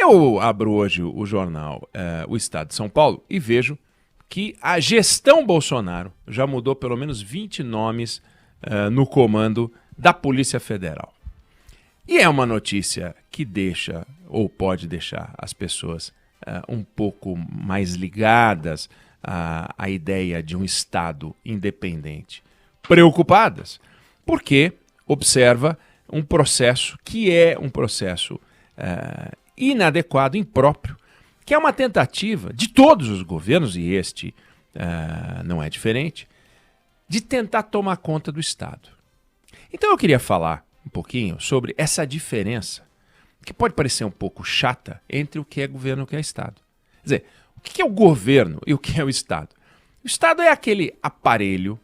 Eu abro hoje o jornal O Estado de São Paulo e vejo que a gestão Bolsonaro já mudou pelo menos 20 nomes no comando da Polícia Federal. E é uma notícia que deixa, ou pode deixar, as pessoas um pouco mais ligadas à ideia de um Estado independente, preocupadas, porque observa um processo que é um processo inadequado, impróprio, que é uma tentativa de todos os governos, e este não é diferente, de tentar tomar conta do Estado. Então eu queria falar um pouquinho sobre essa diferença, que pode parecer um pouco chata, entre o que é governo e o que é Estado. Quer dizer, o que é o governo e o que é o Estado? O Estado é aquele aparelho,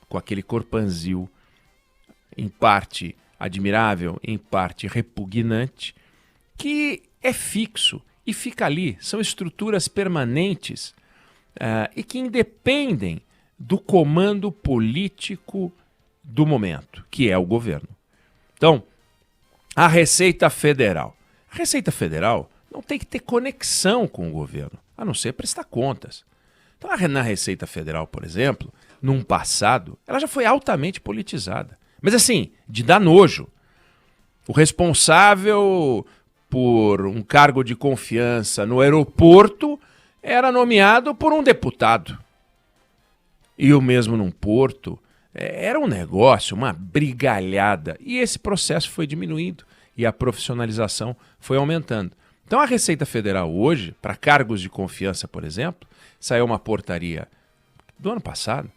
com aquele corpanzil, em parte admirável, em parte repugnante, que é fixo e fica ali. São estruturas permanentes e que independem do comando político do momento, que é o governo. Então, a Receita Federal. A Receita Federal não tem que ter conexão com o governo, a não ser prestar contas. Então, na Receita Federal, por exemplo, num passado, ela já foi altamente politizada. Mas assim, de dar nojo. O responsável por um cargo de confiança no aeroporto era nomeado por um deputado. E o mesmo num porto. Era um negócio, uma brigalhada. E esse processo foi diminuindo e a profissionalização foi aumentando. Então a Receita Federal hoje, para cargos de confiança, por exemplo, saiu uma portaria do ano passado,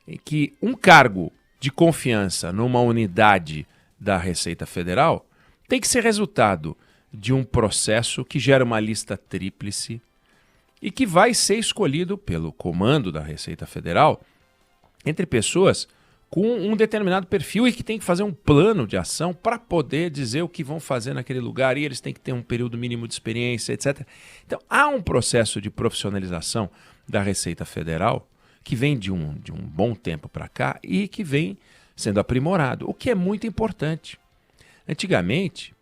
em que um cargo de confiança numa unidade da Receita Federal tem que ser resultado de um processo que gera uma lista tríplice e que vai ser escolhido pelo comando da Receita Federal entre pessoas com um determinado perfil e que tem que fazer um plano de ação para poder dizer o que vão fazer naquele lugar, e eles têm que ter um período mínimo de experiência, etc. Então, há um processo de profissionalização da Receita Federal que vem de um bom tempo para cá e que vem sendo aprimorado, o que é muito importante. Antigamente,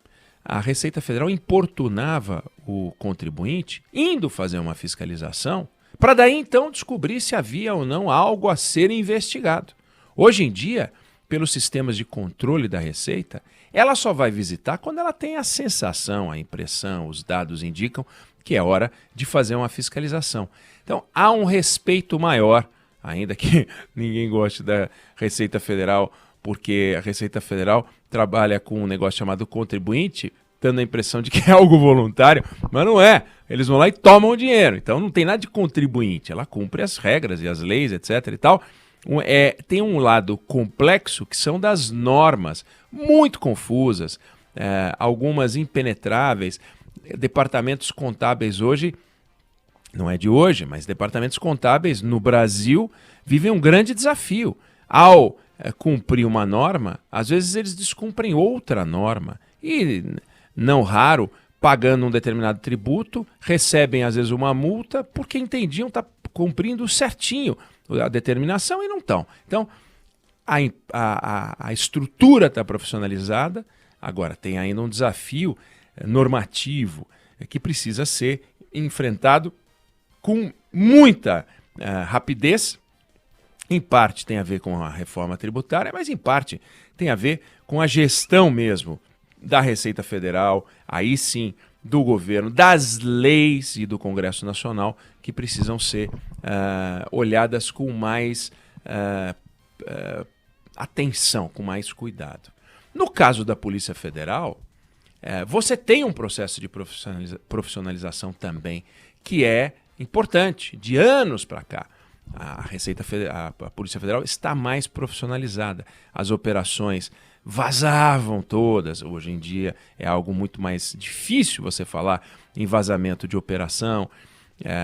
a Receita Federal importunava o contribuinte indo fazer uma fiscalização para daí então descobrir se havia ou não algo a ser investigado. Hoje em dia, pelos sistemas de controle da Receita, ela só vai visitar quando ela tem a sensação, a impressão, os dados indicam que é hora de fazer uma fiscalização. Então, há um respeito maior, ainda que ninguém goste da Receita Federal, porque a Receita Federal trabalha com um negócio chamado contribuinte, dando a impressão de que é algo voluntário, mas não é. Eles vão lá e tomam o dinheiro. Então não tem nada de contribuinte. Ela cumpre as regras e as leis, etc. e tal. Tem um lado complexo que são das normas, muito confusas, algumas impenetráveis. Departamentos contábeis hoje, não é de hoje, mas departamentos contábeis no Brasil vivem um grande desafio. Ao cumprir uma norma, às vezes eles descumprem outra norma. E não raro, pagando um determinado tributo, recebem às vezes uma multa porque entendiam estar cumprindo certinho a determinação e não estão. Então, a estrutura está profissionalizada, agora tem ainda um desafio normativo que precisa ser enfrentado com muita rapidez. Em parte tem a ver com a reforma tributária, mas em parte tem a ver com a gestão mesmo da Receita Federal, aí sim do governo, das leis e do Congresso Nacional, que precisam ser olhadas com mais atenção, com mais cuidado. No caso da Polícia Federal, você tem um processo de profissionalização também, que é importante, de anos para cá. A Polícia Federal está mais profissionalizada. As operações vazavam todas. Hoje em dia é algo muito mais difícil você falar em vazamento de operação.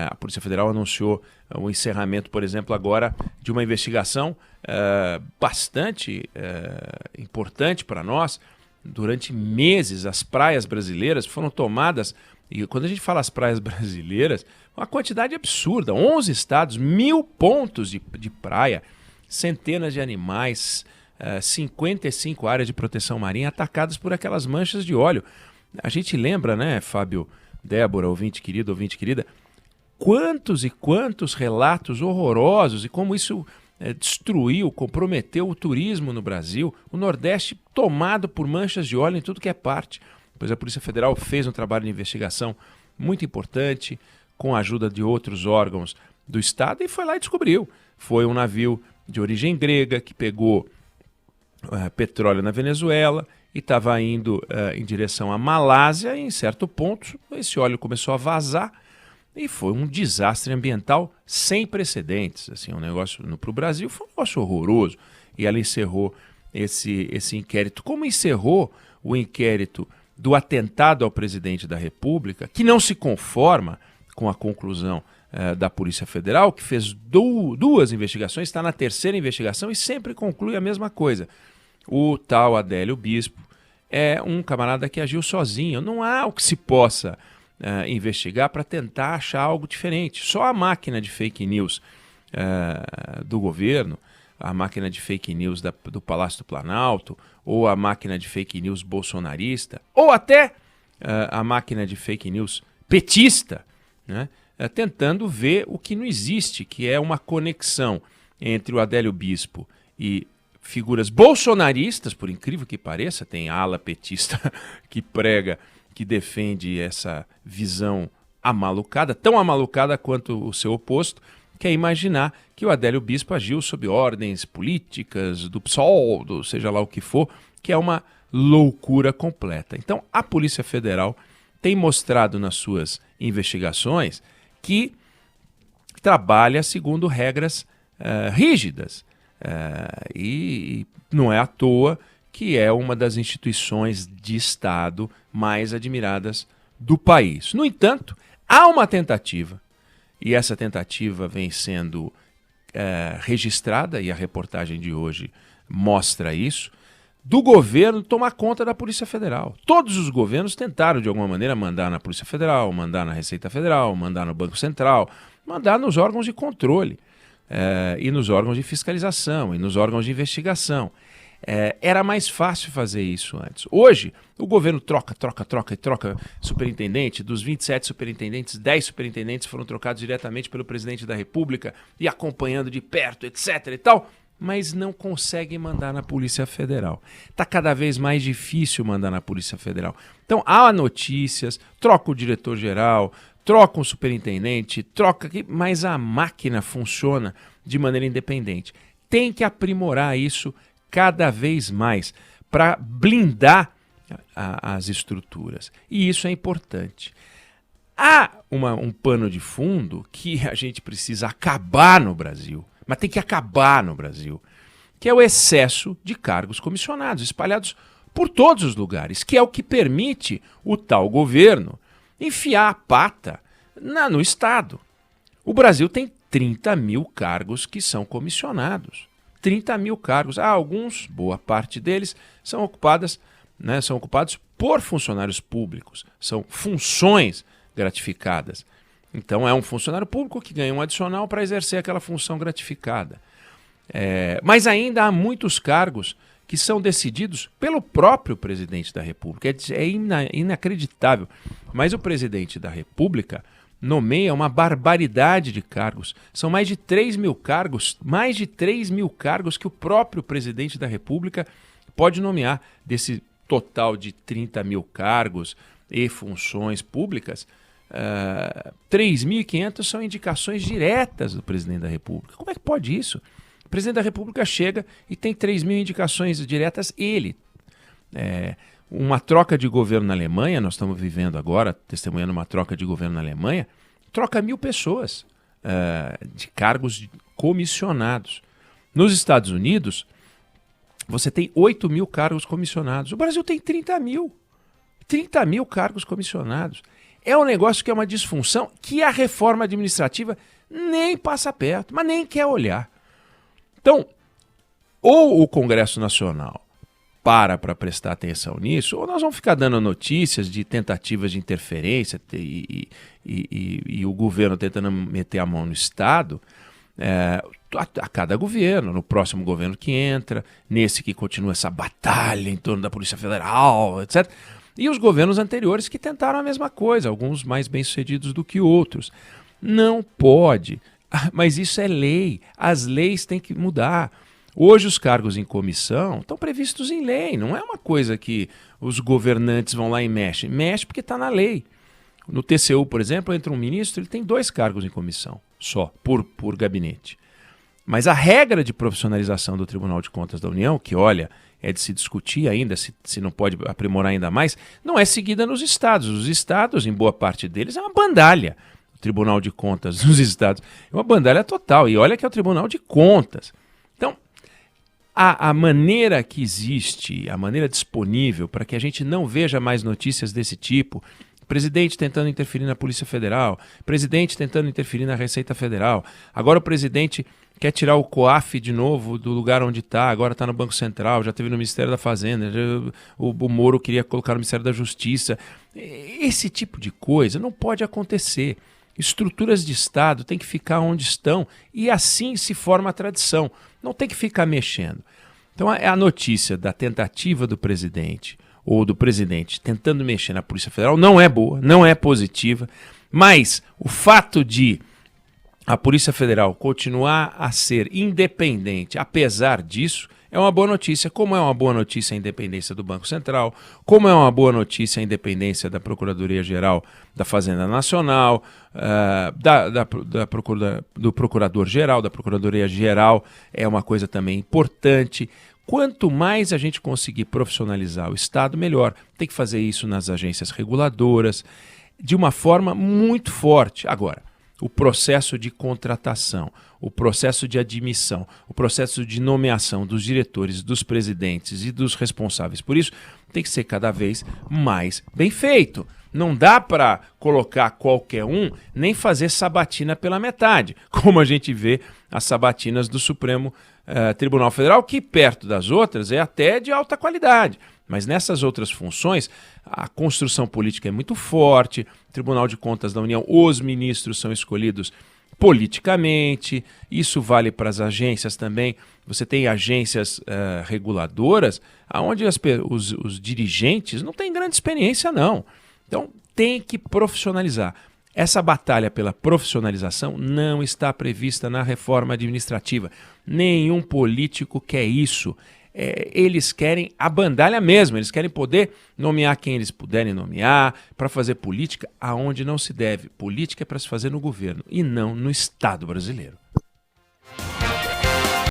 A Polícia Federal anunciou o encerramento, por exemplo, agora de uma investigação bastante importante para nós. Durante meses, as praias brasileiras foram tomadas, e quando a gente fala as praias brasileiras, uma quantidade absurda, 11 estados, 1.000 pontos de praia, centenas de animais, 55 áreas de proteção marinha atacadas por aquelas manchas de óleo. A gente lembra, né, Fábio, Débora, ouvinte querida, quantos e quantos relatos horrorosos e como isso destruiu, comprometeu o turismo no Brasil, o Nordeste tomado por manchas de óleo em tudo que é parte. Pois a Polícia Federal fez um trabalho de investigação muito importante, com a ajuda de outros órgãos do Estado, e foi lá e descobriu. Foi um navio de origem grega que pegou petróleo na Venezuela e estava indo em direção à Malásia, e em certo ponto esse óleo começou a vazar e foi um desastre ambiental sem precedentes. Assim, um negócio para o Brasil foi um negócio horroroso. E ela encerrou esse inquérito. Como encerrou o inquérito do atentado ao presidente da República, que não se conforma com a conclusão da Polícia Federal, que fez duas investigações, está na terceira investigação e sempre conclui a mesma coisa. O tal Adélio Bispo é um camarada que agiu sozinho. Não há o que se possa investigar para tentar achar algo diferente. Só a máquina de fake news do governo, a máquina de fake news do Palácio do Planalto, ou a máquina de fake news bolsonarista, ou até a máquina de fake news petista, né? Tentando ver o que não existe, que é uma conexão entre o Adélio Bispo e figuras bolsonaristas, por incrível que pareça. Tem a ala petista que prega, que defende essa visão amalucada, tão amalucada quanto o seu oposto, que é imaginar que o Adélio Bispo agiu sob ordens políticas, do PSOL, seja lá o que for, que é uma loucura completa. Então, a Polícia Federal tem mostrado nas suas investigações que trabalha segundo regras rígidas. E não é à toa que é uma das instituições de Estado mais admiradas do país. No entanto, há uma tentativa, e essa tentativa vem sendo registrada, e a reportagem de hoje mostra isso, do governo tomar conta da Polícia Federal. Todos os governos tentaram, de alguma maneira, mandar na Polícia Federal, mandar na Receita Federal, mandar no Banco Central, mandar nos órgãos de controle, e nos órgãos de fiscalização, e nos órgãos de investigação. Era mais fácil fazer isso antes. Hoje, o governo troca superintendente. Dos 27 superintendentes, 10 superintendentes foram trocados diretamente pelo presidente da República e acompanhando de perto, etc. e tal, mas não consegue mandar na Polícia Federal. Está cada vez mais difícil mandar na Polícia Federal. Então, há notícias, troca o diretor-geral, troca um superintendente, mas a máquina funciona de maneira independente. Tem que aprimorar isso cada vez mais para blindar as estruturas. E isso é importante. Há um pano de fundo que a gente precisa acabar no Brasil, mas tem que acabar no Brasil, que é o excesso de cargos comissionados, espalhados por todos os lugares, que é o que permite o tal governo enfiar a pata no Estado. O Brasil tem 30 mil cargos que são comissionados. 30 mil cargos. Alguns, boa parte deles, são ocupados por funcionários públicos. São funções gratificadas. Então é um funcionário público que ganha um adicional para exercer aquela função gratificada. Mas ainda há muitos cargos que são decididos pelo próprio presidente da República. É inacreditável. Mas o presidente da República nomeia uma barbaridade de cargos. São mais de 3 mil cargos, que o próprio presidente da República pode nomear. Desse total de 30 mil cargos e funções públicas, 3.500 são indicações diretas do presidente da República. Como é que pode isso? O presidente da República chega e tem 3 mil indicações diretas, ele. Uma troca de governo na Alemanha, nós estamos vivendo agora, testemunhando uma troca de governo na Alemanha, troca 1.000 pessoas de cargos comissionados. Nos Estados Unidos, você tem 8 mil cargos comissionados. O Brasil tem 30 mil. 30 mil cargos comissionados. É um negócio que é uma disfunção que a reforma administrativa nem passa perto, mas nem quer olhar. Então, ou o Congresso Nacional para prestar atenção nisso, ou nós vamos ficar dando notícias de tentativas de interferência e o governo tentando meter a mão no Estado a cada governo, no próximo governo que entra, nesse que continua essa batalha em torno da Polícia Federal, etc. E os governos anteriores que tentaram a mesma coisa, alguns mais bem-sucedidos do que outros. Não pode. Mas isso é lei. As leis têm que mudar. Hoje os cargos em comissão estão previstos em lei. Não é uma coisa que os governantes vão lá e mexem. Mexe porque está na lei. No TCU, por exemplo, entra um ministro, ele tem 2 cargos em comissão só, por gabinete. Mas a regra de profissionalização do Tribunal de Contas da União, que, olha, é de se discutir ainda, se não pode aprimorar ainda mais, não é seguida nos estados. Os estados, em boa parte deles, é uma bandalha. O Tribunal de Contas dos estados é uma bandalha total. E olha que é o Tribunal de Contas. Então, a maneira que existe, a maneira disponível para que a gente não veja mais notícias desse tipo, presidente tentando interferir na Polícia Federal, presidente tentando interferir na Receita Federal, agora o presidente quer tirar o COAF de novo do lugar onde está, agora está no Banco Central, já teve no Ministério da Fazenda, o Moro queria colocar no Ministério da Justiça. Esse tipo de coisa não pode acontecer. Estruturas de Estado têm que ficar onde estão e assim se forma a tradição. Não tem que ficar mexendo. Então a notícia da tentativa do presidente ou do presidente tentando mexer na Polícia Federal não é boa, não é positiva, mas o fato de a Polícia Federal continuar a ser independente, apesar disso, é uma boa notícia. Como é uma boa notícia a independência do Banco Central, como é uma boa notícia a independência da Procuradoria-Geral da Fazenda Nacional, do Procurador-Geral, da Procuradoria-Geral, é uma coisa também importante. Quanto mais a gente conseguir profissionalizar o Estado, melhor. Tem que fazer isso nas agências reguladoras, de uma forma muito forte. Agora, o processo de contratação, o processo de admissão, o processo de nomeação dos diretores, dos presidentes e dos responsáveis por isso tem que ser cada vez mais bem feito. Não dá para colocar qualquer um, nem fazer sabatina pela metade, como a gente vê as sabatinas do Supremo Tribunal Federal, que perto das outras é até de alta qualidade. Mas nessas outras funções, a construção política é muito forte, Tribunal de Contas da União, os ministros são escolhidos politicamente, isso vale para as agências também. Você tem agências reguladoras, onde os dirigentes não têm grande experiência, não. Então, tem que profissionalizar. Essa batalha pela profissionalização não está prevista na reforma administrativa. Nenhum político quer isso. Eles querem a bandalha mesmo, eles querem poder nomear quem eles puderem nomear para fazer política aonde não se deve. Política é para se fazer no governo e não no Estado brasileiro.